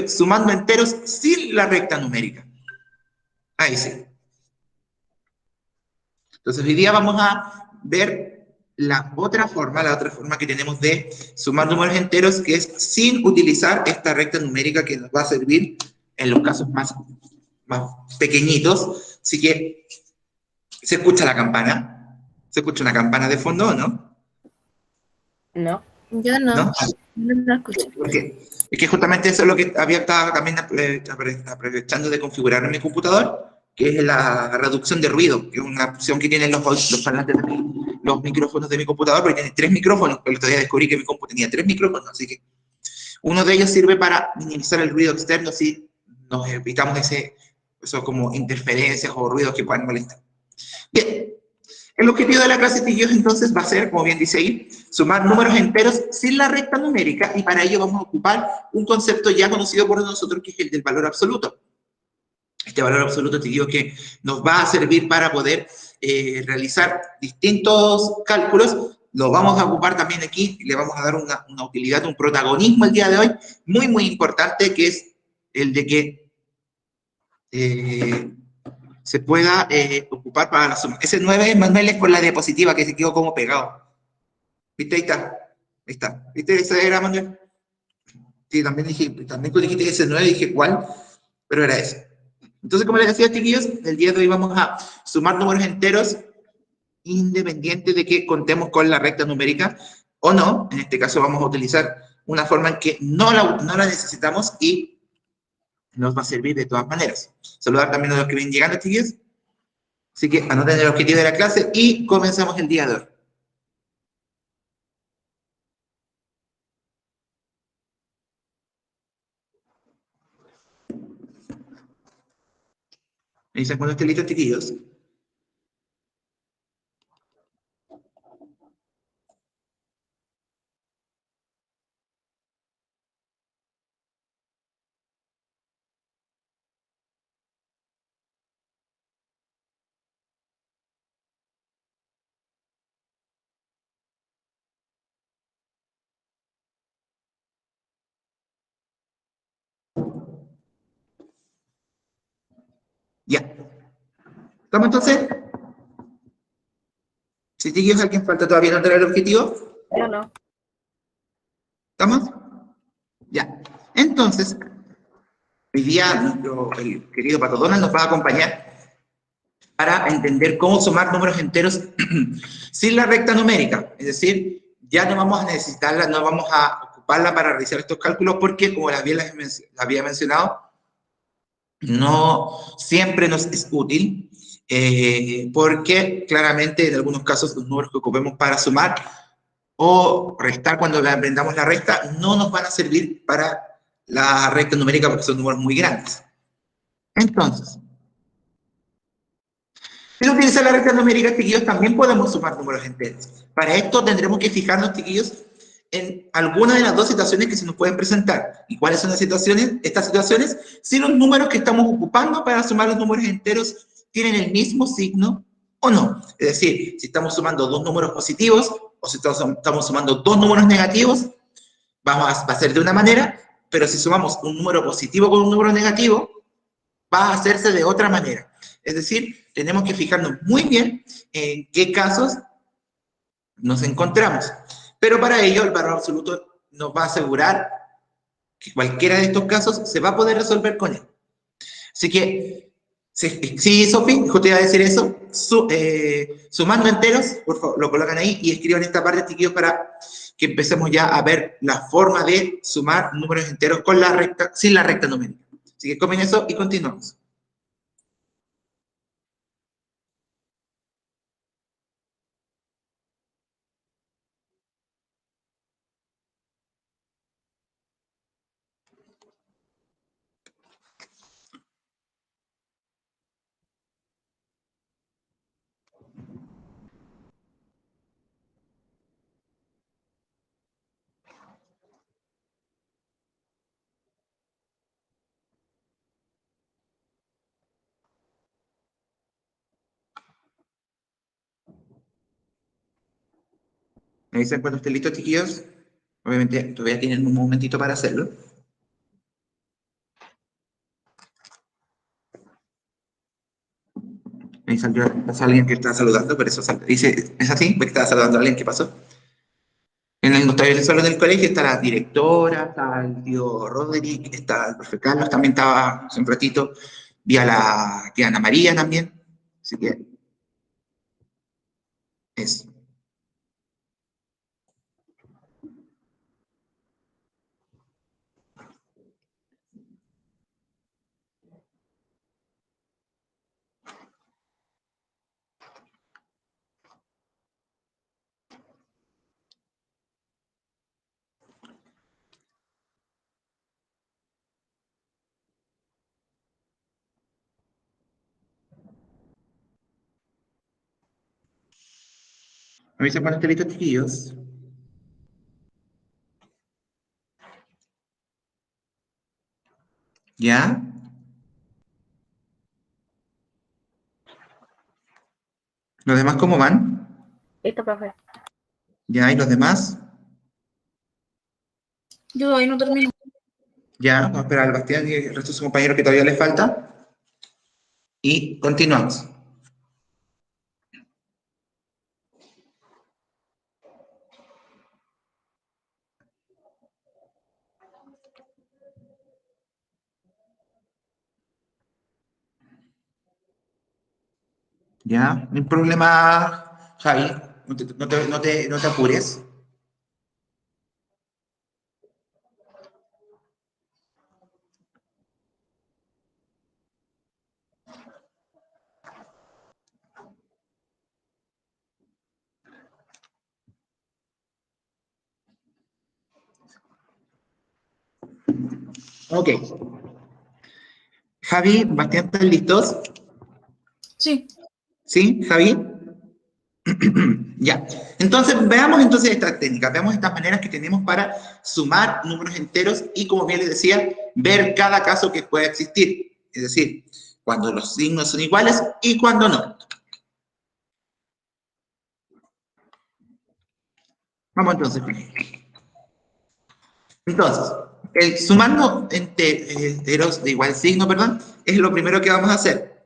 estoy sumando enteros sin la recta numérica. Ahí sí. Entonces hoy día vamos a ver la otra forma que tenemos de sumar números enteros, que es sin utilizar esta recta numérica que nos va a servir en los casos más pequeñitos. Así que, ¿se escucha la campana? ¿Se escucha una campana de fondo o no? No. Yo no, ¿No? no lo escuché. Porque es que justamente eso es lo que estaba también aprovechando de configurar en mi computador, que es la reducción de ruido, que es una opción que tienen los parlantes los micrófonos de mi computador, porque tiene 3 micrófonos. El otro día descubrí que mi computador tenía 3 micrófonos, así que uno de ellos sirve para minimizar el ruido externo, si nos evitamos eso como interferencias o ruidos que puedan molestar. Bien, el objetivo de la clase, chiquillos, entonces va a ser, como bien dice ahí, sumar números enteros sin la recta numérica, y para ello vamos a ocupar un concepto ya conocido por nosotros, que es el del valor absoluto. Este valor absoluto, chiquillos, que nos va a servir para poder realizar distintos cálculos. Lo vamos a ocupar también aquí, le vamos a dar una utilidad, un protagonismo el día de hoy, muy, muy importante, que es el de que se pueda ocupar para la suma. Ese 9, Manuel, es por la diapositiva que se quedó como pegado. ¿Viste? Ahí está. Ahí está. ¿Viste? Ese era, Manuel. Sí, también tú dijiste ese 9, dije cuál, pero era ese. Entonces, como les decía, chiquillos, el día de hoy vamos a sumar números enteros independiente de que contemos con la recta numérica o no. En este caso vamos a utilizar una forma en que no la necesitamos y nos va a servir de todas maneras. Saludar también a los que vienen llegando, chiquillos. Así que anoten el objetivo de la clase y comenzamos el día de hoy. ¿Me dicen cuando estén listos, chiquillos? Ya. ¿Estamos entonces? Si chiquillos, ¿alguien falta todavía anotar el objetivo? Yo no. ¿Estamos? Ya. Entonces, hoy día el querido Pato Donald nos va a acompañar para entender cómo sumar números enteros sin la recta numérica. Es decir, ya no vamos a necesitarla, no vamos a ocuparla para realizar estos cálculos porque, como la había mencionado, no siempre nos es útil, porque claramente en algunos casos los números que ocupemos para sumar o restar cuando aprendamos la recta no nos van a servir para la recta numérica porque son números muy grandes. Entonces, si utilizar la recta numérica, chiquillos, también podemos sumar números enteros. Para esto tendremos que fijarnos, chiquillos, en alguna de las dos situaciones que se nos pueden presentar. ¿Y cuáles son las situaciones? Estas situaciones, si los números que estamos ocupando para sumar los números enteros tienen el mismo signo o no. Es decir, si estamos sumando dos números positivos o si estamos sumando dos números negativos, va a ser de una manera, pero si sumamos un número positivo con un número negativo, va a hacerse de otra manera. Es decir, tenemos que fijarnos muy bien en qué casos nos encontramos. Pero para ello, el valor absoluto nos va a asegurar que cualquiera de estos casos se va a poder resolver con él. Así que, sí, Sofi, justo iba a decir eso, sumando enteros, por favor, lo colocan ahí y escriban esta parte, chiquillos, para que empecemos ya a ver la forma de sumar números enteros con sin la recta numérica. Así que comen eso y continuamos. Me dicen cuando estén listos, chiquillos. Obviamente, todavía tienen un momentito para hacerlo. Ahí pasó alguien que estaba saludando, por eso dice, ¿es así? ¿Ve que estaba saludando a alguien? ¿Qué pasó? En el notario salón del colegio está la directora, está el tío Roderick, está el profe Carlos, también estaba hace un ratito, vi a la tía Ana María también, así que eso. ¿Me dicen cuando estén listos, chiquillos? ¿Ya? ¿Los demás cómo van? Listo, profe. ¿Ya? ¿Y los demás? Yo ahí no termino. Ya, vamos a esperar al Bastián y el resto de sus compañeros que todavía les falta. Y continuamos. ¿Ya? No hay problema, Javi. No te apures. Ok. Javi, Bastián, ¿están listos? Sí. ¿Sí, Javi? Ya. Entonces, veamos entonces estas técnicas, veamos estas maneras que tenemos para sumar números enteros y, como bien les decía, ver cada caso que pueda existir. Es decir, cuando los signos son iguales y cuando no. Vamos entonces. Entonces, el sumando enteros de igual signo, perdón, es lo primero que vamos a hacer.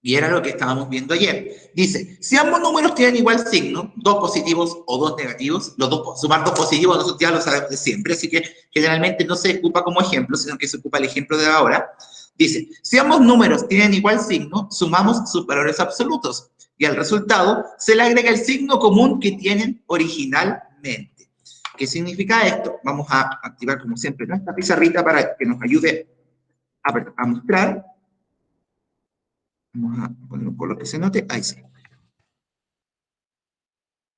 Y era lo que estábamos viendo ayer. Dice, si ambos números tienen igual signo, dos positivos o dos negativos, sumar dos positivos nosotros ya lo sabemos de siempre, así que generalmente no se ocupa como ejemplo, sino que se ocupa el ejemplo de ahora. Dice, si ambos números tienen igual signo, sumamos sus valores absolutos y al resultado se le agrega el signo común que tienen originalmente. ¿Qué significa esto? Vamos a activar como siempre nuestra pizarrita para que nos ayude a mostrar. Vamos a poner un color que se note. Ahí sí.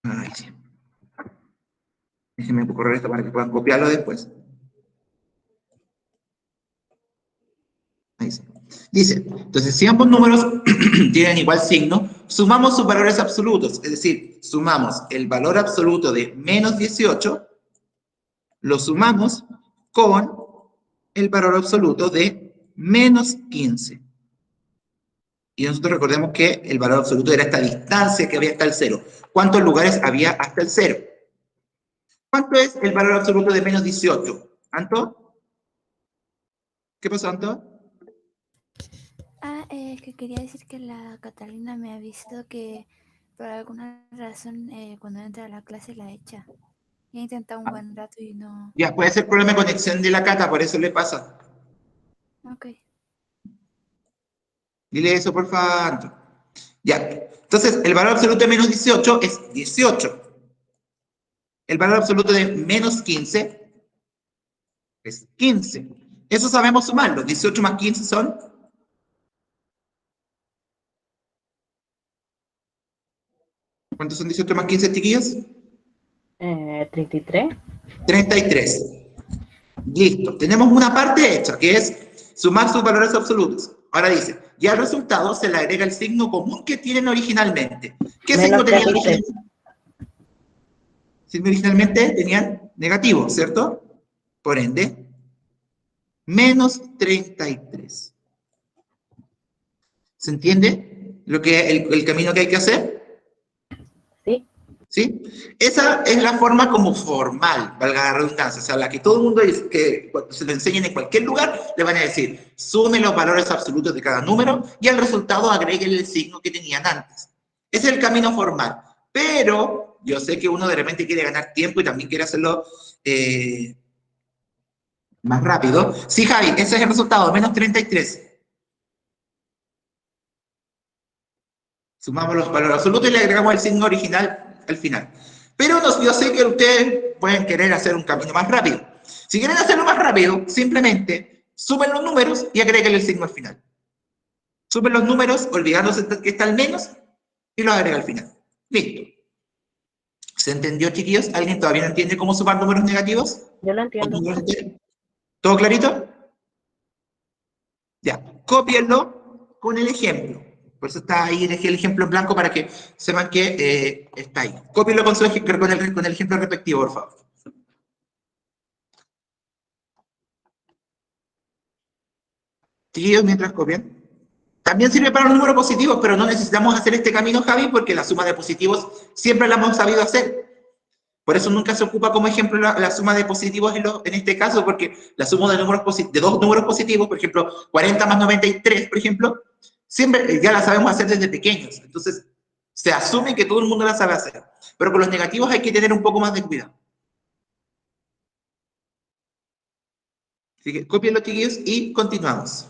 Ahí sí. Déjenme correr esto para que puedan copiarlo después. Ahí sí. Dice, entonces si ambos números tienen igual signo, sumamos sus valores absolutos. Es decir, sumamos el valor absoluto de menos 18, lo sumamos con el valor absoluto de menos 15. Y nosotros recordemos que el valor absoluto era esta distancia que había hasta el 0. ¿Cuántos lugares había hasta el 0? ¿Cuánto es el valor absoluto de menos 18? ¿Anto? ¿Qué pasó, Anto? Que quería decir que la Catalina me ha visto que por alguna razón cuando entra a la clase la echa. He intentado un buen rato y no. Ya, puede ser problema de conexión de la Cata, por eso le pasa. Ok. Dile eso, por favor, Anto. Ya, entonces el valor absoluto de menos 18 es 18. El valor absoluto de menos 15 es 15. Eso sabemos sumarlo. 18 más 15 son... ¿Cuántos son 18 más 15, chiquillos? 33. 33. Listo. Tenemos una parte hecha, que es sumar sus valores absolutos. Ahora dice, y al resultado se le agrega el signo común que tienen originalmente. ¿Qué signo tenían originalmente? Signo originalmente tenían negativo, ¿cierto? Por ende, menos 33. ¿Se entiende el camino que hay que hacer? Sí. ¿Sí? Esa es la forma como formal, valga la redundancia, o sea, la que todo el mundo dice, que cuando se lo enseñen en cualquier lugar, le van a decir, sume los valores absolutos de cada número y al resultado agreguen el signo que tenían antes. Ese es el camino formal. Pero yo sé que uno de repente quiere ganar tiempo y también quiere hacerlo más rápido. Sí, Javi, ese es el resultado, menos 33. Sumamos los valores absolutos y le agregamos el signo original al final. Pero yo sé que ustedes pueden querer hacer un camino más rápido. Si quieren hacerlo más rápido, simplemente sumen los números y agreguen el signo al final. Sumen los números, olvidándose que está el menos, y los agrega al final. Listo. ¿Se entendió, chiquillos? ¿Alguien todavía no entiende cómo sumar números negativos? Yo lo entiendo. ¿Todo clarito? Ya, cópienlo con el ejemplo. Por eso está ahí el ejemplo en blanco para que sepan que está ahí. Cópienlo con el ejemplo respectivo, por favor. Chiquillos, mientras copian. También sirve para los números positivos, pero no necesitamos hacer este camino, Javi, porque la suma de positivos siempre la hemos sabido hacer. Por eso nunca se ocupa como ejemplo la suma de positivos en este caso, porque la suma de dos números positivos, por ejemplo, 40 más 93, por ejemplo, siempre ya la sabemos hacer desde pequeños. Entonces, se asume que todo el mundo la sabe hacer. Pero con los negativos hay que tener un poco más de cuidado. Así que copien los chiquillos y continuamos.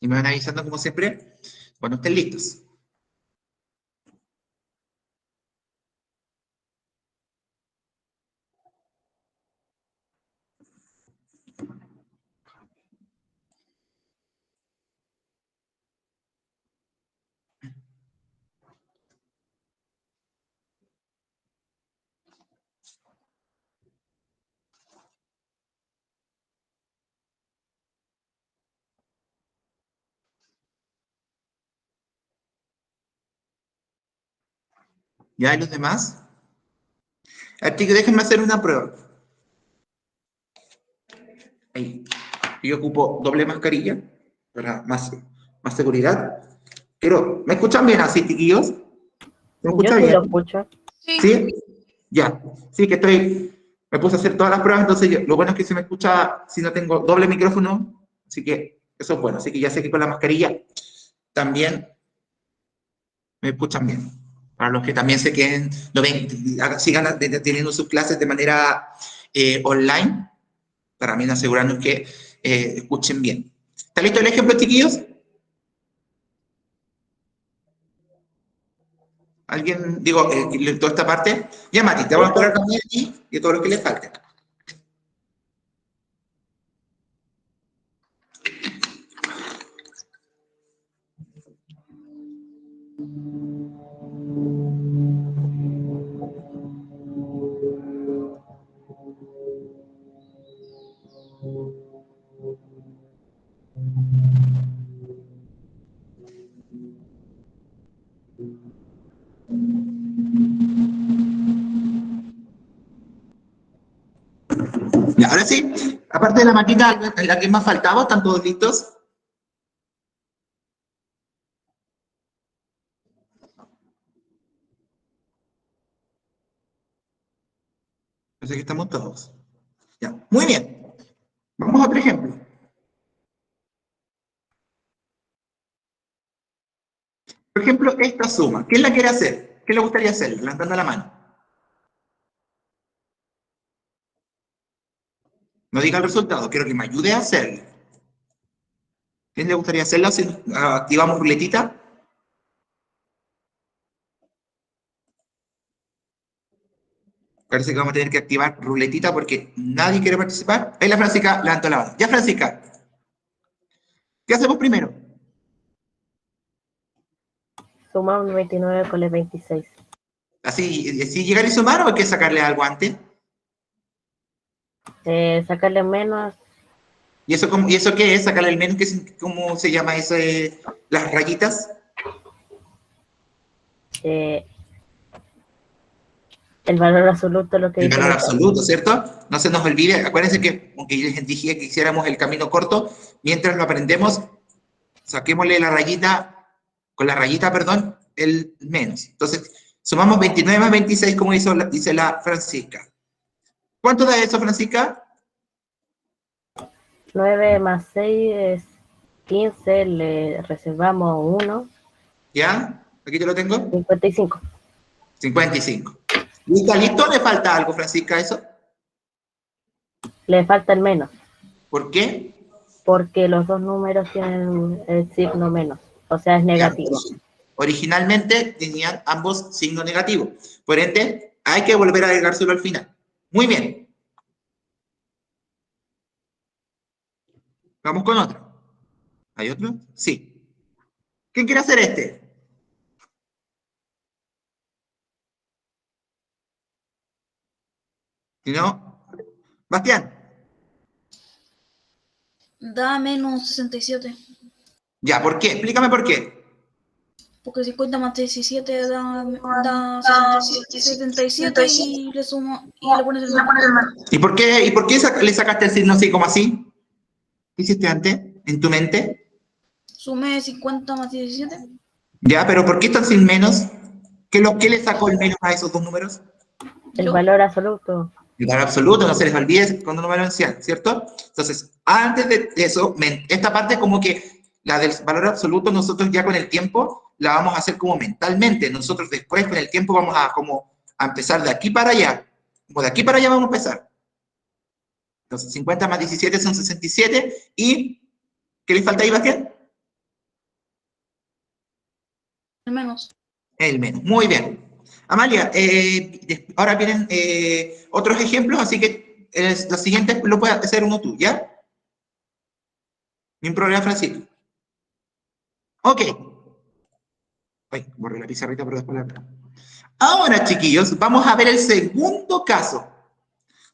Y me van avisando como siempre cuando estén listos. ¿Ya hay los demás? Así que déjenme hacer una prueba. Ahí. Yo ocupo doble mascarilla para más seguridad. Pero, ¿me escuchan bien así, chiquillos? ¿Me Yo escuchan sí bien? lo escucho. Sí. ¿Sí? Ya. Sí, que me puse a hacer todas las pruebas, entonces lo bueno es que se me escucha si no tengo doble micrófono, así que eso es bueno. Así que ya sé que con la mascarilla también me escuchan bien. Para los que también se queden, lo ven, sigan teniendo sus clases de manera online, para mí asegurarnos que escuchen bien. ¿Está listo el ejemplo, chiquillos? ¿Alguien, digo, toda esta parte? Ya, Mati, te voy a mostrar también y a todos los que les falten. Ya, ahora sí, aparte de la maquita, la que más faltaba, ¿están todos listos? Parece que estamos todos. Ya, muy bien. Vamos a otro ejemplo. Por ejemplo, esta suma. ¿Quién la quiere hacer? ¿Qué le gustaría hacer? Levantando la mano. No diga el resultado, quiero que me ayude a hacerlo. ¿Quién le gustaría hacerlo si activamos ruletita? Parece que vamos a tener que activar ruletita porque nadie quiere participar. Ahí la Francisca levantó la mano. Ya, Francisca, ¿qué hacemos primero? Suma un 29 con el 26. ¿Así llegar y sumar o hay que sacarle algo antes? Sacarle menos. ¿Y eso qué es? Sacarle el menos, ¿cómo se llama eso? Las rayitas. El valor absoluto, lo que El dice. valor absoluto, ¿cierto? No se nos olvide, acuérdense que, aunque yo les dije que hiciéramos el camino corto, mientras lo aprendemos, saquémosle la rayita, con la rayita, perdón, el menos. Entonces, sumamos 29 más 26, como dice la Francisca. ¿Cuánto da eso, Francisca? 9 más 6 es 15, le reservamos 1, ¿Ya? Aquí te lo tengo. 55. 55. ¿Listo? ¿Listo? ¿Le falta algo, Francisca, a eso? Le falta el menos, ¿Por qué? porque los dos números tienen el signo menos, o sea, es negativo. Originalmente tenían ambos signos negativos. Por ende, hay que volver a agregárselo al final. Muy bien. Vamos con otro. ¿Hay otro? Sí. ¿Quién quiere hacer este? Si no, Bastián. Da menos 67. Ya, ¿por qué? Explícame por qué. Porque 50 más 17 da 77 y le sumo y le pones el menos. ¿Y por qué le sacaste el signo así como así? ¿Qué hiciste antes en tu mente? Sumé 50 más 17. Ya, pero ¿por qué están sin menos? ¿Qué le sacó el menos a esos dos números? El Yo. valor absoluto. El valor absoluto, no se les olvide cuando no me lo decían, ¿cierto? Entonces, antes de eso, esta parte como que la del valor absoluto, nosotros ya con el tiempo la vamos a hacer como mentalmente. Nosotros después con el tiempo vamos a empezar de aquí para allá. Como de aquí para allá vamos a empezar. Entonces, 50 más 17 son 67. ¿Y qué le falta ahí, Bastián? El menos. El menos. Muy bien. Amalia, ahora vienen otros ejemplos, así que los siguientes lo puedes hacer uno tú, ¿ya? Ni un problema, Francisco. Ok. Ay, borré la pizarrita, pero después la... Ahora, chiquillos, vamos a ver el segundo caso.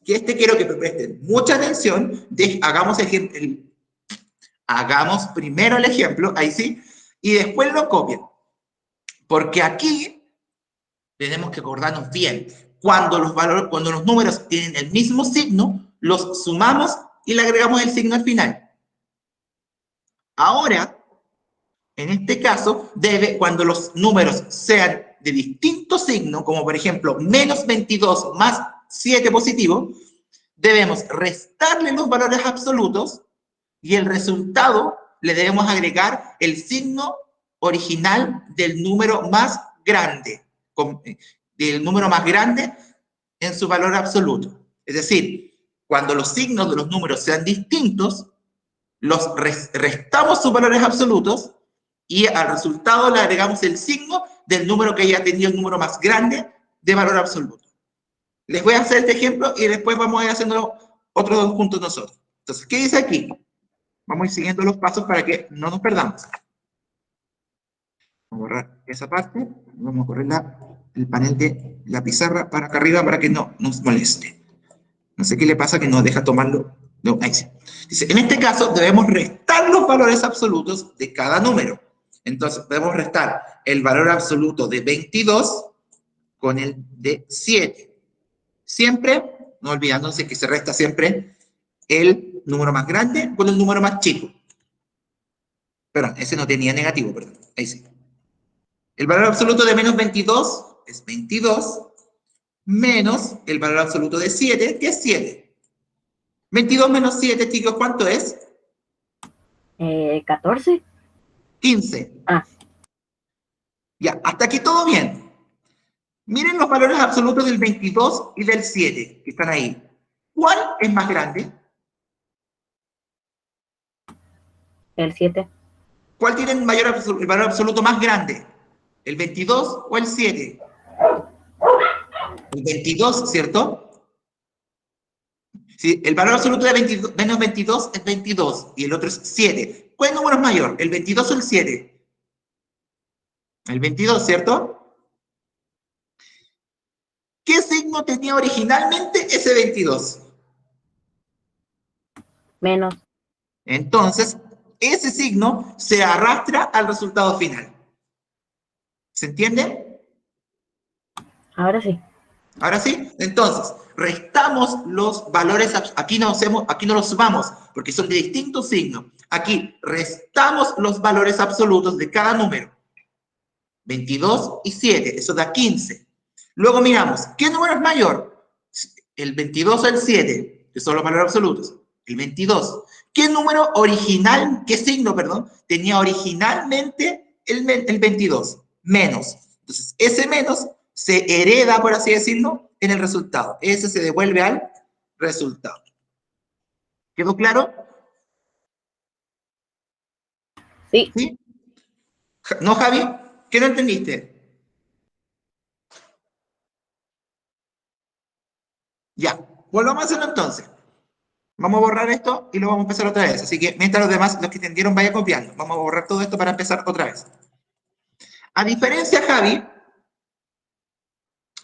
Que quiero que presten mucha atención. Hagamos primero el ejemplo, ahí sí, y después lo copien. Porque aquí tenemos que acordarnos bien. Cuando los números tienen el mismo signo, los sumamos y le agregamos el signo al final. Ahora, en este caso, cuando los números sean de distinto signo, como por ejemplo, menos 22 más 7 positivo, debemos restarle los valores absolutos y el resultado le debemos agregar el signo original del número más grande, del número más grande en su valor absoluto. Es decir, cuando los signos de los números sean distintos, los restamos sus valores absolutos y al resultado le agregamos el signo del número que haya tenido el número más grande de valor absoluto. Les voy a hacer este ejemplo y después vamos a ir haciendo otros dos juntos nosotros. Entonces, ¿qué dice aquí? Vamos a ir siguiendo los pasos para que no nos perdamos. Vamos a borrar esa parte. Vamos a correr el panel de la pizarra para acá arriba para que no nos moleste. No sé qué le pasa que no deja tomarlo. No, ahí sí. Dice, en este caso debemos restar los valores absolutos de cada número. Entonces, debemos restar el valor absoluto de 22 con el de 7. Siempre, no olvidándose que se resta siempre el número más grande con el número más chico. Perdón, ese no tenía negativo, perdón. Ahí sí. El valor absoluto de menos 22 es 22 menos el valor absoluto de 7, que es 7. 22 menos 7, chicos, ¿cuánto es? 14. 15. Ah. Ya, hasta aquí todo bien. Miren los valores absolutos del 22 y del 7, que están ahí. ¿Cuál es más grande? El 7. ¿Cuál tiene el valor absoluto más grande? ¿El 22 o el 7? El 22, ¿cierto? Sí, el valor absoluto de menos 22 es 22 y el otro es 7. ¿Cuál número es mayor? ¿El 22 o el 7? El 22, ¿cierto? ¿Qué signo tenía originalmente ese 22? Menos. Entonces, ese signo se arrastra al resultado final. ¿Se entiende? Ahora sí. Ahora sí, entonces, restamos los valores, aquí no los sumamos, porque son de distintos signos. Aquí restamos los valores absolutos de cada número. 22 y 7, eso da 15. Luego miramos, ¿qué número es mayor? ¿El 22 o el 7? Que son los valores absolutos. El 22. ¿Qué número original, qué signo, perdón, tenía originalmente el 22? Menos. Entonces, ese menos se hereda, por así decirlo, en el resultado. Ese se devuelve al resultado. ¿Quedó claro? Sí. ¿Sí? ¿No, Javi? ¿Qué no entendiste? Ya, volvamos a hacerlo entonces. Vamos a borrar esto y lo vamos a empezar otra vez. Así que mientras los demás, los que entendieron, vayan copiando. Vamos a borrar todo esto para empezar otra vez. A diferencia, Javi,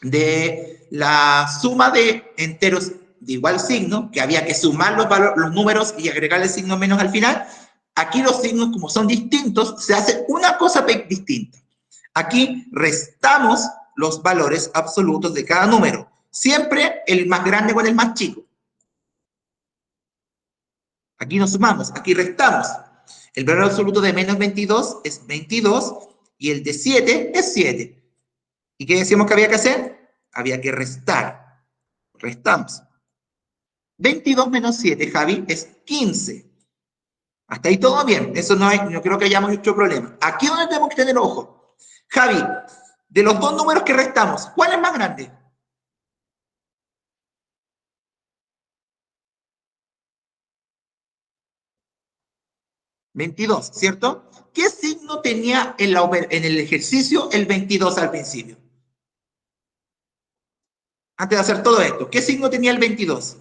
de la suma de enteros de igual signo, que había que sumar los números y agregarle el signo menos al final, aquí los signos, como son distintos, se hace una cosa distinta. Aquí restamos los valores absolutos de cada número. Siempre el más grande con el más chico. Aquí no sumamos, aquí restamos. El valor absoluto de menos 22 es 22 y el de 7 es 7. ¿Y qué decíamos que había que hacer? Había que restar. Restamos. 22 menos 7, Javi, es 15. Hasta ahí todo bien. Eso no creo que hayamos hecho problema. Aquí es donde tenemos que tener ojo. Javi, de los dos números que restamos, ¿cuál es más grande? ¿22, cierto? ¿Qué signo tenía en el ejercicio el 22 al principio? Antes de hacer todo esto, ¿qué signo tenía el 22?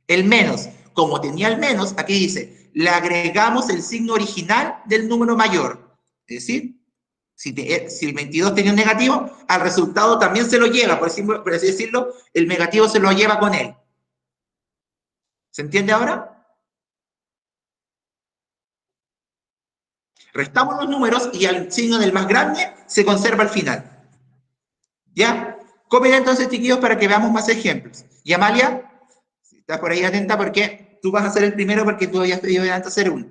El menos. Como tenía el menos, aquí dice, le agregamos el signo original del número mayor. Es decir, si el 22 tenía un negativo, al resultado también se lo lleva, por así decirlo, el negativo se lo lleva con él. ¿Se entiende ahora? Restamos los números y el signo del más grande se conserva al final. ¿Ya? Copien entonces, chiquillos, para que veamos más ejemplos. Y Amalia, si estás por ahí atenta, porque tú vas a ser el primero porque tú habías pedido antes hacer uno.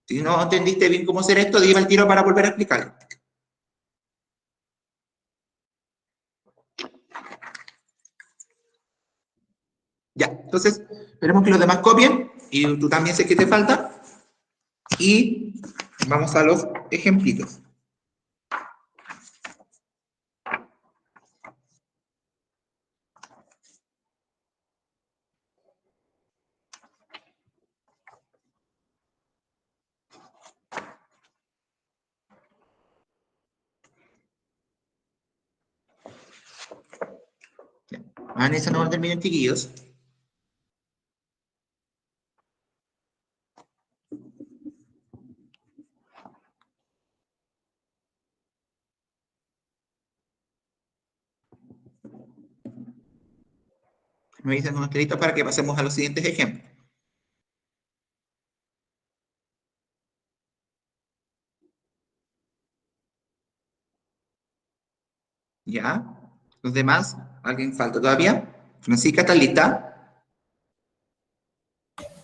Si no entendiste bien cómo hacer esto, dime el tiro para volver a explicarlo. Ya, entonces, esperemos que los demás copien, y tú también sé que te falta, y vamos a los ejemplitos. En ese no terminen, chiquillos. Me dicen unos listos para que pasemos a los siguientes ejemplos. ¿Ya? ¿Los demás? ¿Alguien falta todavía? Francisca, ¿está lista?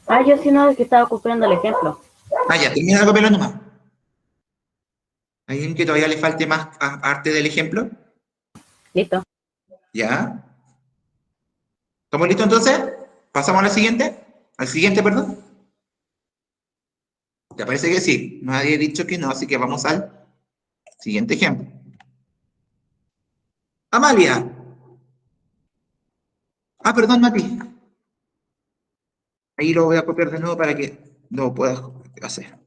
Ah, yo sí no, es que estaba copiando el ejemplo. Ah, ya, termina de copiarlo nomás. ¿Hay alguien que todavía le falte más arte del ejemplo? Listo. ¿Ya? ¿Estamos listos entonces? ¿Pasamos a la siguiente? ¿Al siguiente, perdón? ¿Te parece que sí? Nadie ha dicho que no, así que vamos al siguiente ejemplo. Amalia. Ah, perdón, Mati. Ahí lo voy a copiar de nuevo para que lo puedas hacer.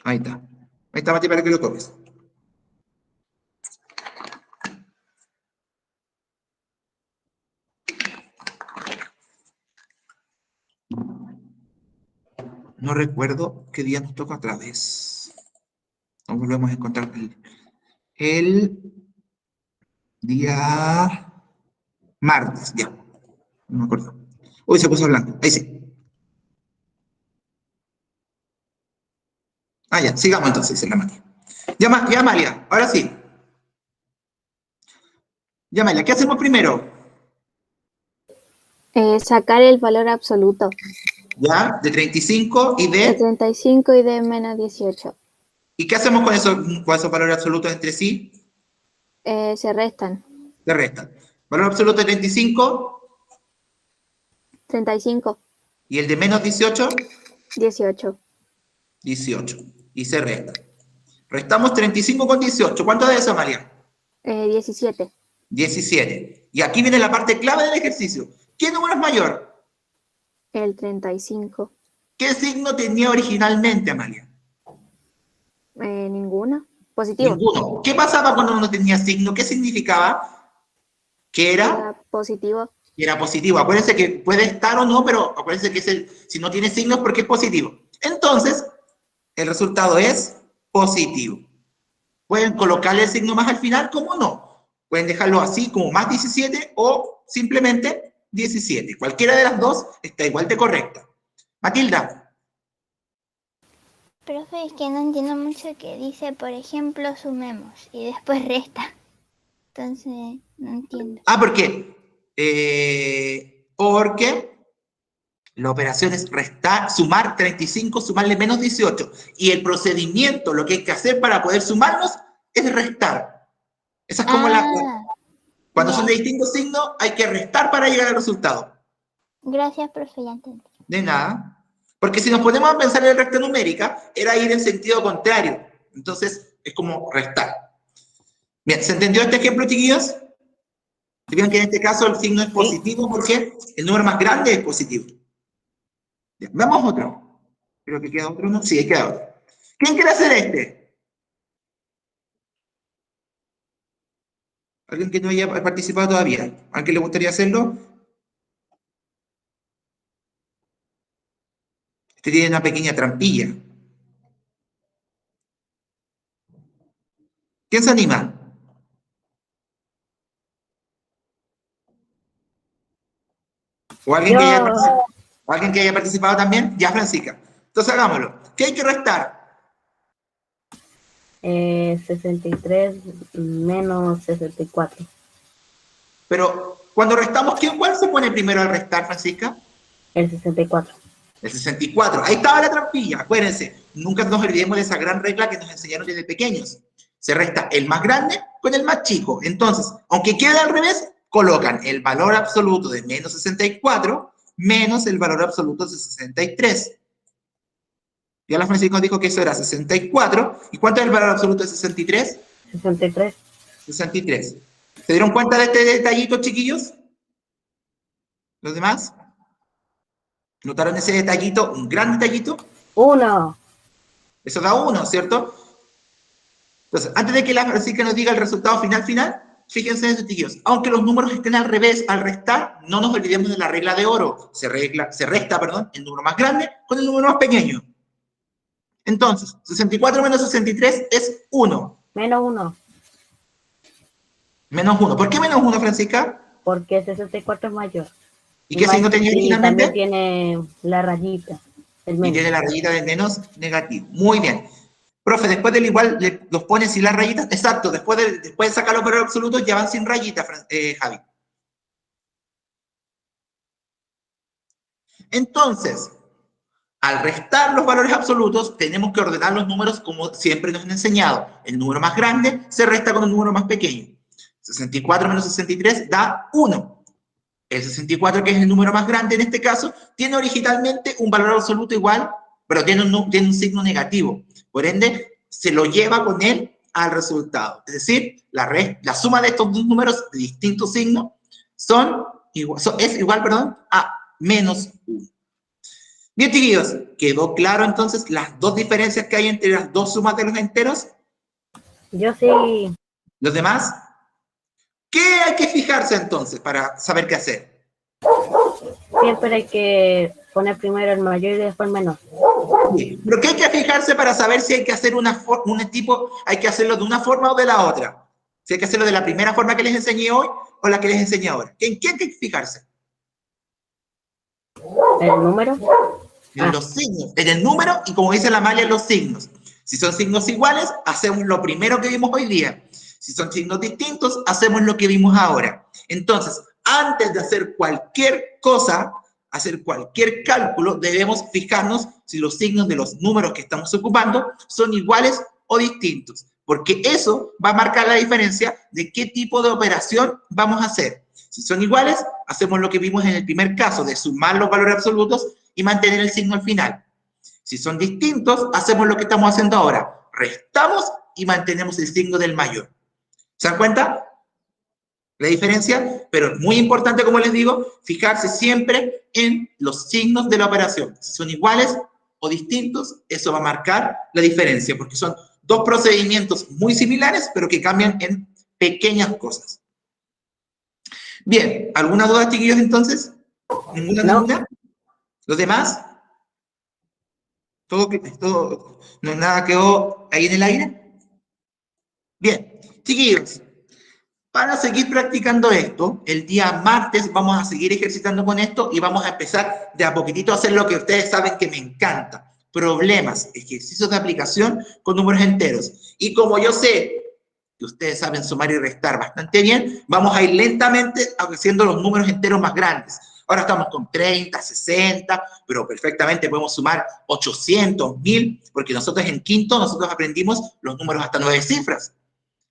Ahí está. Ahí está, Mati, para que lo copies. No recuerdo qué día nos toca otra vez. Nos volvemos a encontrar el Día martes, ya. No me acuerdo. Hoy se puso blanco. Ahí sí. Ah, ya. Sigamos entonces, dice la María. Ya, María. Ahora sí. Ya, María. ¿Qué hacemos primero? Sacar el valor absoluto Ya, de 35 y de de... 35 y de menos 18. ¿Y qué hacemos con esos valores absolutos entre sí? Se restan. Se restan. Valor absoluto de 35 35, y el de menos 18, 18, 18. Y se resta. Restamos 35 con 18. ¿Cuánto da eso, María? 17. 17. Y aquí viene la parte clave del ejercicio. ¿Qué número es mayor? El 35. ¿Qué signo tenía originalmente, Amalia? Ninguno. Positivo. Ninguno. ¿Qué pasaba cuando no tenía signo? ¿Qué significaba? Que era Positivo. positivo. Acuérdense que puede estar o no, pero acuérdense que si no tiene signo es porque es positivo. Entonces, el resultado es positivo. Pueden colocarle el signo más al final, como no. Pueden dejarlo así, como más 17, o simplemente 17. Cualquiera de las dos está igual de correcta. Matilda. Profe, es que no entiendo mucho que dice, por ejemplo, sumemos y después resta. Entonces, no entiendo. Ah, ¿por qué? Porque la operación es restar, sumar 35, sumarle menos 18. Y el procedimiento, lo que hay que hacer para poder sumarlos, es restar. Esa es como cuando son de distintos signos, hay que restar para llegar al resultado. Gracias, profe, ya entendí. De nada. Porque si nos ponemos a pensar en la recta numérica, era ir en sentido contrario. Entonces, es como restar. Bien, ¿se entendió este ejemplo, chiquillos? Fíjense que en este caso el signo es positivo porque el número más grande es positivo. Bien, veamos otro. Creo que queda otro, ¿no? Sí, queda otro. ¿Quién quiere hacer este? ¿Alguien que no haya participado todavía? ¿A alguien le gustaría hacerlo? Este tiene una pequeña trampilla. ¿Quién se anima? ¿O alguien que haya participado? ¿O alguien que haya participado también? Ya, Francisca. Entonces hagámoslo. ¿Qué hay que restar? 63 menos 64. Pero cuando restamos, ¿cuál se pone primero al restar, Francisca? El 64. El 64. Ahí estaba la trampilla. Acuérdense, nunca nos olvidemos de esa gran regla que nos enseñaron desde pequeños. Se resta el más grande con el más chico. Entonces, aunque quede al revés, colocan el valor absoluto de menos 64 menos el valor absoluto de 63. Ya la Francisca nos dijo que eso era 64. ¿Y cuánto es el valor absoluto de 63? 63. 63. ¿Se dieron cuenta de este detallito, chiquillos? ¿Los demás? ¿Notaron ese detallito? Un gran detallito. 1. Eso da 1, ¿cierto? Entonces, antes de que la Francisca nos diga el resultado final, fíjense en eso, chiquillos. Aunque los números estén al revés, al restar, no nos olvidemos de la regla de oro. Se resta, el número más grande con el número más pequeño. Entonces, 64 menos 63 es 1. Menos 1. Menos 1. ¿Por qué menos 1, Francisca? Porque 64 es mayor. ¿Y qué signo tenía Y originalmente? también tiene la rayita. El Y menos. tiene la rayita de menos negativo. Muy bien. Profe, después del igual los pone sin las rayitas. Exacto, después de sacar los valores absolutos ya van sin rayitas, Javi. Entonces, al restar los valores absolutos, tenemos que ordenar los números como siempre nos han enseñado. El número más grande se resta con el número más pequeño. 64 menos 63 da 1. El 64, que es el número más grande en este caso, tiene originalmente un valor absoluto igual, pero tiene un signo negativo. Por ende, se lo lleva con él al resultado. Es decir, la suma de estos dos números de distintos signos es igual a menos 1. Bien, chiquillos, ¿quedó claro entonces las dos diferencias que hay entre las dos sumas de los enteros? Yo sí. ¿Los demás? ¿Qué hay que fijarse entonces para saber qué hacer? Siempre hay que poner primero el mayor y después el menor. Sí, pero ¿qué hay que fijarse para saber si hay que hacer hay que hacerlo de una forma o de la otra? Si hay que hacerlo de la primera forma que les enseñé hoy o la que les enseñé ahora. ¿En qué hay que fijarse? ¿El número? En los signos, en el número y como dice la Amalia, en los signos. Si son signos iguales, hacemos lo primero que vimos hoy día. Si son signos distintos, hacemos lo que vimos ahora. Entonces, antes de hacer cualquier cosa, hacer cualquier cálculo, debemos fijarnos si los signos de los números que estamos ocupando son iguales o distintos, porque eso va a marcar la diferencia de qué tipo de operación vamos a hacer. Si son iguales, hacemos lo que vimos en el primer caso, de sumar los valores absolutos y mantener el signo al final. Si son distintos, hacemos lo que estamos haciendo ahora, restamos y mantenemos el signo del mayor. ¿Se dan cuenta la diferencia? Pero es muy importante, como les digo, fijarse siempre en los signos de la operación. Si son iguales o distintos, eso va a marcar la diferencia, porque son dos procedimientos muy similares, pero que cambian en pequeñas cosas. Bien, ¿alguna duda, chiquillos, entonces? ¿Ninguna? No. ¿Ninguna? ¿Los demás? ¿Todo, no nada quedó ahí en el aire? Bien, chiquillos, para seguir practicando esto, el día martes vamos a seguir ejercitando con esto y vamos a empezar de a poquitito a hacer lo que ustedes saben que me encanta. Problemas, ejercicios de aplicación con números enteros. Y como yo sé que ustedes saben sumar y restar bastante bien, vamos a ir lentamente haciendo los números enteros más grandes. Ahora estamos con 30, 60, pero perfectamente podemos sumar 800, 1000, porque nosotros en quinto nosotros aprendimos los números hasta 9 cifras.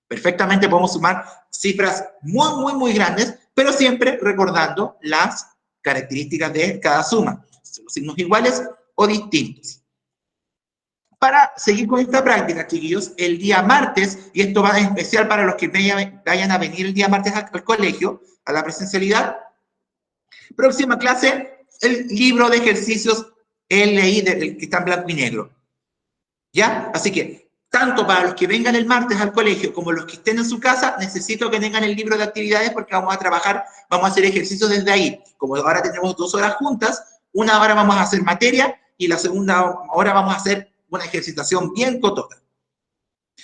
Perfectamente podemos sumar cifras muy, muy, muy grandes, pero siempre recordando las características de cada suma. Los signos iguales o distintos. Para seguir con esta práctica, chiquillos, el día martes, y esto va en especial para los que vayan a venir el día martes al colegio, a la presencialidad, próxima clase, el libro de ejercicios LI, que está en blanco y negro. ¿Ya? Así que, tanto para los que vengan el martes al colegio como los que estén en su casa, necesito que tengan el libro de actividades porque vamos a trabajar, vamos a hacer ejercicios desde ahí. Como ahora tenemos 2 horas juntas, una hora vamos a hacer materia y la segunda hora vamos a hacer una ejercitación bien cotota.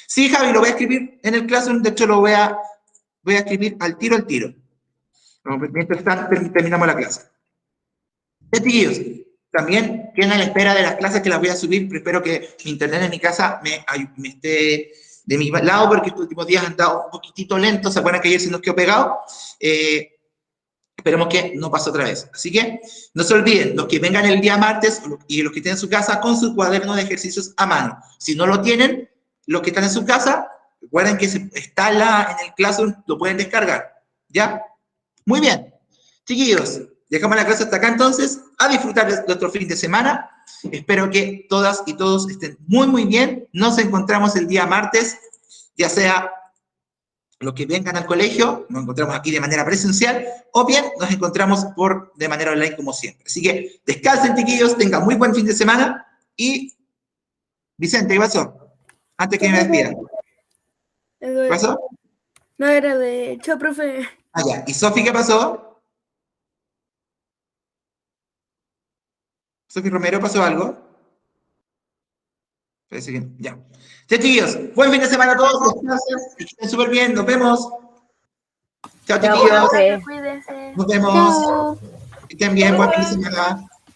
Sí, Javi, lo voy a escribir en el Classroom, de hecho lo voy a escribir al tiro. Mientras terminamos la clase. Chiquillos, también queden a la espera de las clases que las voy a subir, pero espero que mi internet en mi casa me esté de mi lado, porque estos últimos días han estado un poquitito lentos, ¿se acuerdan que ayer se nos quedó pegado? Esperemos que no pase otra vez. Así que no se olviden, los que vengan el día martes y los que estén en su casa con su cuaderno de ejercicios a mano. Si no lo tienen, los que están en su casa, recuerden que está en el Classroom, lo pueden descargar. ¿Ya? Muy bien. Chiquillos, dejamos la clase hasta acá entonces. A disfrutar de nuestro fin de semana. Espero que todas y todos estén muy, muy bien. Nos encontramos el día martes, ya sea los que vengan al colegio, nos encontramos aquí de manera presencial, o bien nos encontramos de manera online como siempre. Así que descansen, chiquillos, tengan muy buen fin de semana y... Vicente, ¿qué pasó? Antes que me despida. ¿Qué pasó? No, era de... Chao, profe. Ah, ya. ¿Y Sofi qué pasó? ¿Sofi Romero pasó algo? Parece que ya. Ya, chiquillos, buen fin de semana a todos. Gracias. Y que estén súper bien. Nos vemos. Chao, chiquillos. profe. Cuídense. Nos vemos. Chao. Que estén bien. Buen fin de semana.